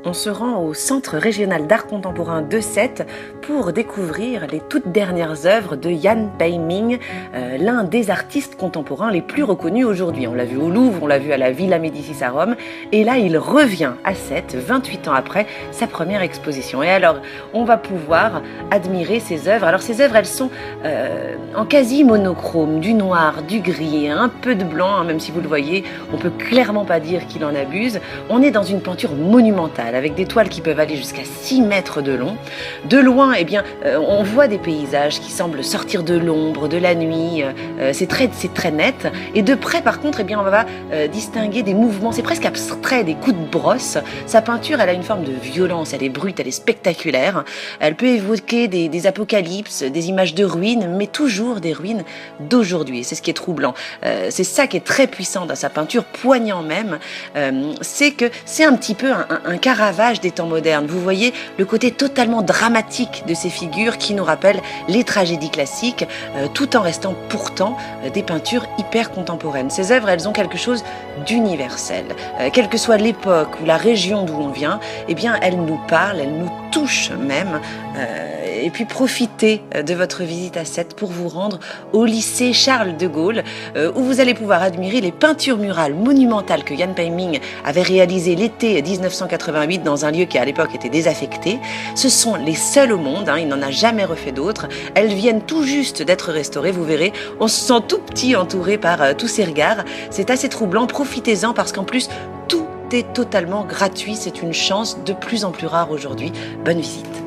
On se rend au Centre régional d'art contemporain de Sète pour découvrir les toutes dernières œuvres de Jan Peiming, l'un des artistes contemporains les plus reconnus aujourd'hui. On l'a vu au Louvre, on l'a vu à la Villa Médicis à Rome, et là il revient à Sète 28 ans après sa première exposition. Et alors on va pouvoir admirer ses œuvres. Alors ces œuvres, elles sont en quasi monochrome, du noir, du gris, un peu de blanc, même si vous le voyez, on peut clairement pas dire qu'il en abuse. On est dans une peinture monumentale, avec des toiles qui peuvent aller jusqu'à 6 mètres de long. De loin, eh bien, on voit des paysages qui semblent sortir de l'ombre, de la nuit, c'est très net. Et de près, par contre, eh bien, on va distinguer des mouvements, c'est presque abstrait, des coups de brosse. Sa peinture, elle a une forme de violence, elle est brute, elle est spectaculaire. Elle peut évoquer des apocalypses, des images de ruines, mais toujours des ruines d'aujourd'hui. C'est ce qui est troublant. C'est ça qui est très puissant dans sa peinture, poignant même. C'est que c'est un petit peu un Caravage des temps modernes. Vous voyez le côté totalement dramatique de ces figures qui nous rappellent les tragédies classiques, tout en restant pourtant des peintures hyper contemporaines. Ces œuvres, elles ont quelque chose d'universel. Quelle que soit l'époque ou la région d'où on vient, eh bien, elles nous parlent, elles nous touchent même. Et puis profitez de votre visite à Sète pour vous rendre au lycée Charles de Gaulle, où vous allez pouvoir admirer les peintures murales monumentales que Jan Peiming avait réalisées l'été 1988 dans un lieu qui à l'époque était désaffecté. Ce sont les seules au monde, il n'en a jamais refait d'autres. Elles viennent tout juste d'être restaurées, vous verrez. On se sent tout petit entouré par tous ces regards. C'est assez troublant, profitez-en parce qu'en plus, tout est totalement gratuit. C'est une chance de plus en plus rare aujourd'hui. Bonne visite.